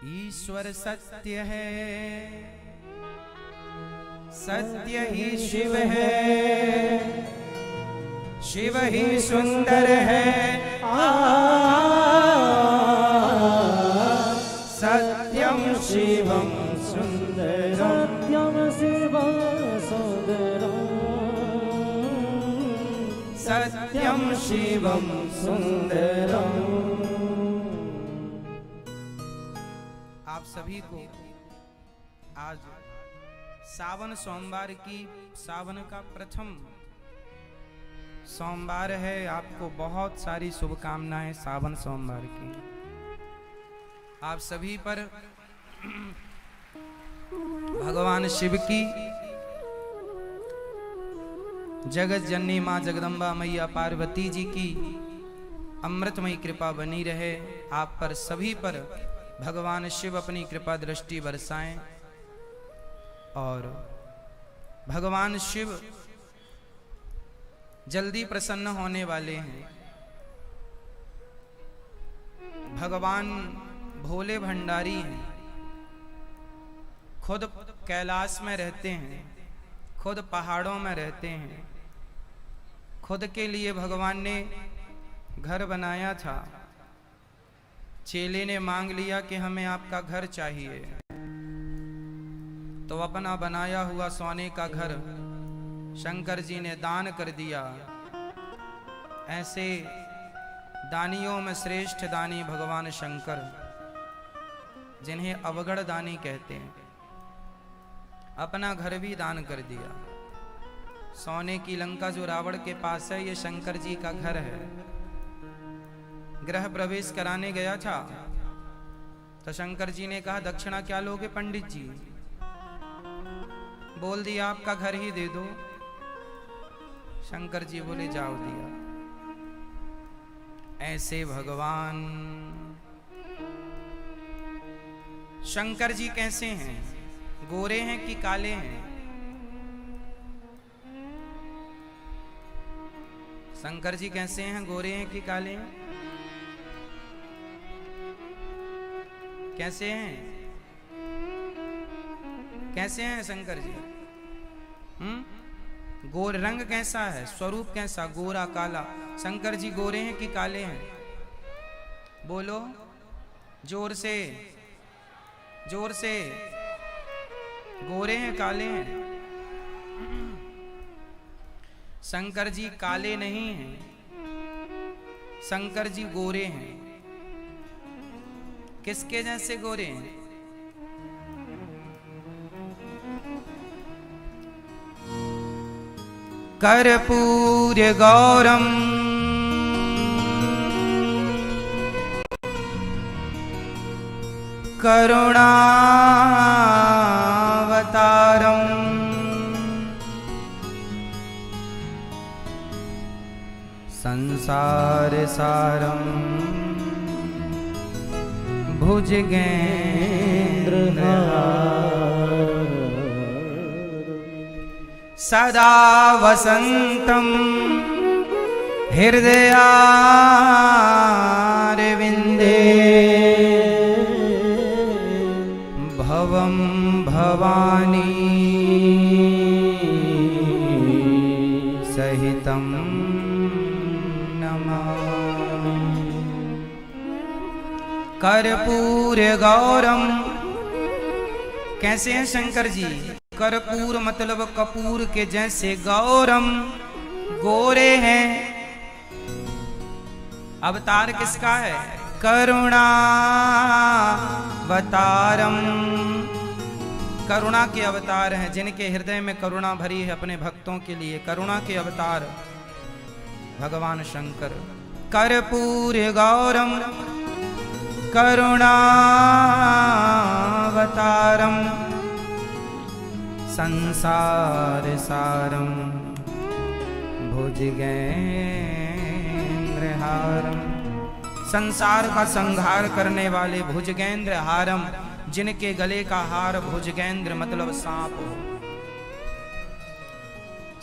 ईश्वर सत्य है, सत्य ही शिव है, शिव ही सुंदर है। सत्यम शिवम सुंदरम, सत्यम शिवम सुंदरम, सत्यम शिवम सुंदरम। आप सभी को आज सावन सोमवार की, सावन का प्रथम सोमवार है। आपको बहुत सारी शुभकामनाएं सावन सोमवार की। आप सभी पर भगवान शिव की, जगत जननी मां जगदम्बा मैया पार्वती जी की अमृतमयी कृपा बनी रहे। आप पर सभी पर भगवान शिव अपनी कृपा दृष्टि बरसाएं और भगवान शिव जल्दी प्रसन्न होने वाले हैं। भगवान भोले भंडारी हैं, खुद कैलाश में रहते हैं, खुद पहाड़ों में रहते हैं। खुद के लिए भगवान ने घर बनाया था। चेले ने मांग लिया कि हमें आपका घर चाहिए, तो अपना बनाया हुआ सोने का घर शंकर जी ने दान कर दिया। ऐसे दानियों में श्रेष्ठ दानी भगवान शंकर, जिन्हें अवगढ़ दानी कहते हैं, अपना घर भी दान कर दिया। सोने की लंका जो रावण के पास है, ये शंकर जी का घर है। गृह प्रवेश कराने गया था तो शंकर जी ने कहा, दक्षिणा क्या लोगे पंडित जी? बोल दिया आपका घर ही दे दो। शंकर जी बोले जाओ दिया। ऐसे भगवान शंकर जी कैसे हैं? गोरे हैं कि काले हैं? शंकर जी कैसे हैं? गोरे हैं कि काले हैं? कैसे हैं? कैसे हैं शंकर जी? गोर रंग कैसा है? स्वरूप कैसा? गोरा काला? शंकर जी गोरे हैं कि काले हैं? बोलो जोर से, जोर से। गोरे हैं काले हैं? शंकर जी काले नहीं हैं, शंकर जी गोरे हैं। किसके जैसे गोरे हैं? कर्पूर गौरम करुणावतारम संसार सारम भुजगेन्द्रहारम सदा वसंतम हृदयारविंदे भवम भवानी सहितम नमामि। कर्पूर गौरम। कैसे हैं शंकर जी? कर्पूर मतलब कपूर के जैसे। गौरम गोरे हैं। अवतार किसका है? करुणावतारम। करुणा के अवतार हैं, जिनके हृदय में करुणा भरी है अपने भक्तों के लिए। करुणा के अवतार भगवान शंकर। कर्पूर गौरम करुणावतारम संसार सारम भुजगेन्द्रहारम। संसार का संहार करने वाले भुजगेंद्र हारम, जिनके गले का हार भुजगेंद्र मतलब सांप हो।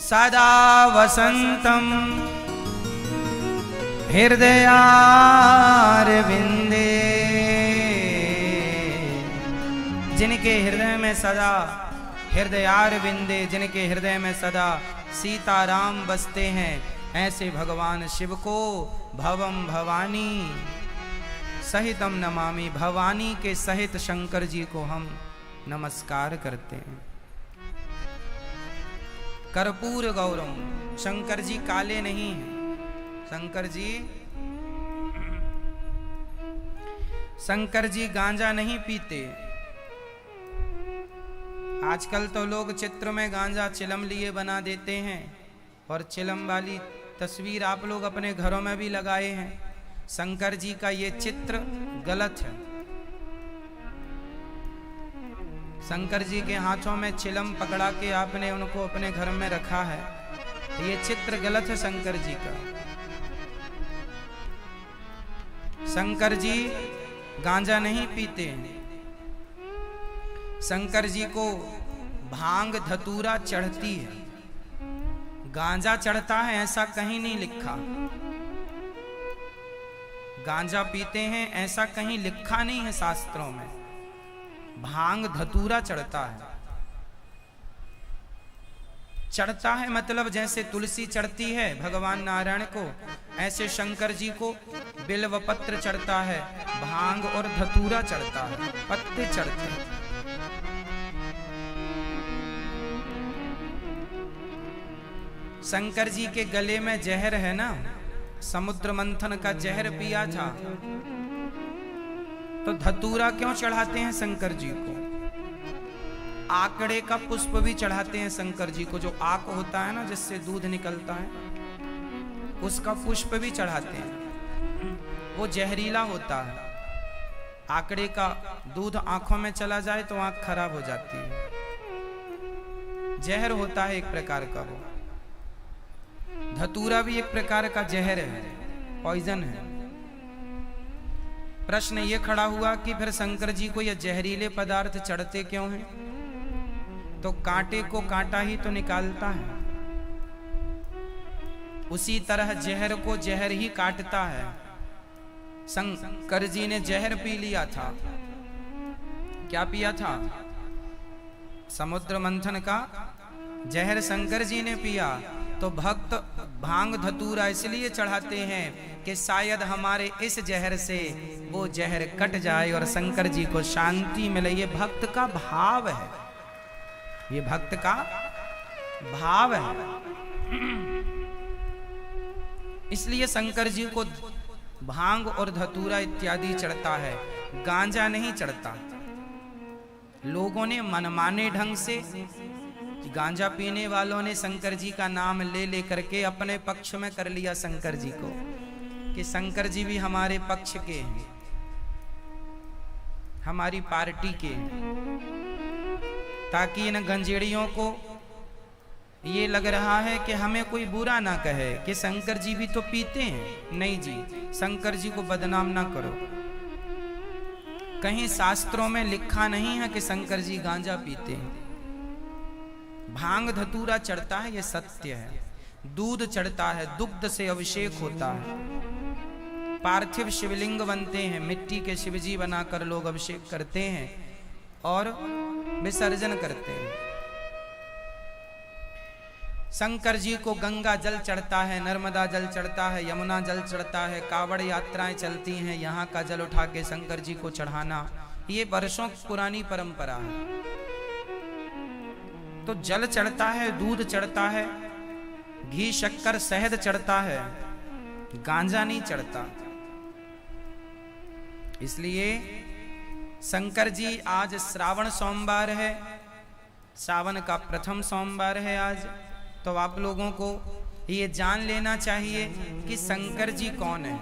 सदा वसंतम हृदयारविंदे जिनके हृदय में सदा हृदयार बिंदे, जिनके हृदय में सदा सीताराम बसते हैं, ऐसे भगवान शिव को भवम भवानी सहितम नमामि, भवानी के सहित शंकर जी को हम नमस्कार करते हैं। कर्पूर गौरम, शंकर जी काले नहीं हैं। शंकर जी गांजा नहीं पीते। आजकल तो लोग चित्र में गांजा चिलम लिए बना देते हैं और चिलम वाली तस्वीर आप लोग अपने घरों में भी लगाए हैं। शंकर जी का ये चित्र गलत है। शंकर जी के हाथों में चिलम पकड़ा के आपने उनको अपने घर में रखा है, ये चित्र गलत है शंकर जी का। शंकर जी गांजा नहीं पीते हैं। शंकर जी को भांग धतूरा चढ़ती है, गांजा चढ़ता है ऐसा कहीं नहीं लिखा। गांजा पीते हैं ऐसा कहीं लिखा नहीं है शास्त्रों में। भांग धतूरा चढ़ता है। चढ़ता है मतलब जैसे तुलसी चढ़ती है भगवान नारायण को, ऐसे शंकर जी को बिल्व पत्र चढ़ता है, भांग और धतूरा चढ़ता है, पत्ते चढ़ते हैं। शंकर जी के गले में जहर है ना, समुद्र मंथन का जहर पिया था, तो धतूरा क्यों चढ़ाते हैं शंकर जी को? आकड़े का पुष्प भी चढ़ाते हैं शंकर जी को, जो आक होता है ना जिससे दूध निकलता है, उसका पुष्प भी चढ़ाते हैं। वो जहरीला होता है। आकड़े का दूध आंखों में चला जाए तो आंख खराब हो जाती है। जहर होता है एक प्रकार का। वो धतूरा भी एक प्रकार का जहर है, पॉइजन है। प्रश्न ये खड़ा हुआ कि फिर शंकर जी को ये जहरीले पदार्थ चढ़ते क्यों हैं? तो कांटे को कांटा ही तो निकालता है, उसी तरह जहर को जहर ही काटता है। शंकर जी ने जहर पी लिया था। क्या पिया था? समुद्र मंथन का जहर शंकर जी ने पिया। तो भक्त भांग धतूरा इसलिए चढ़ाते हैं कि शायद हमारे इस जहर से वो जहर कट जाए और शंकर जी को शांति मिले। ये भक्त का भाव है, ये भक्त का भाव है। इसलिए शंकर जी को भांग और धतूरा इत्यादि चढ़ता है, गांजा नहीं चढ़ता। लोगों ने मनमाने ढंग से, गांजा पीने वालों ने शंकर जी का नाम ले ले करके अपने पक्ष में कर लिया शंकर जी को, कि शंकर जी भी हमारे पक्ष के हैं, हमारी पार्टी के हैं, ताकि इन गंजेड़ियों को ये लग रहा है कि हमें कोई बुरा ना कहे कि शंकर जी भी तो पीते हैं। नहीं जी, शंकर जी को बदनाम ना करो। कहीं शास्त्रों में लिखा नहीं है कि शंकर जी गांजा पीते हैं। भांग धतूरा चढ़ता है, ये सत्य है। दूध चढ़ता है, दुग्ध से अभिषेक होता है। पार्थिव शिवलिंग बनते हैं, मिट्टी के शिवजी बनाकर लोग अभिषेक करते हैं और विसर्जन करते हैं। शंकर जी को गंगा जल चढ़ता है, नर्मदा जल चढ़ता है, यमुना जल चढ़ता है। कावड़ यात्राएं चलती हैं, यहाँ का जल उठा के शंकर जी को चढ़ाना, ये वर्षों पुरानी परंपरा है। तो जल चढ़ता है, दूध चढ़ता है, घी शक्कर शहद चढ़ता है, गांजा नहीं चढ़ता। इसलिए शंकर जी, आज श्रावण सोमवार है, सावन का प्रथम सोमवार है आज, तो आप लोगों को ये जान लेना चाहिए कि शंकर जी कौन है।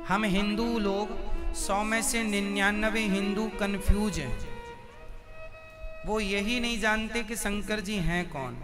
हम हिंदू लोग 100 में से 99 हिंदू कंफ्यूज हैं। वो यही नहीं जानते कि शंकर जी हैं कौन।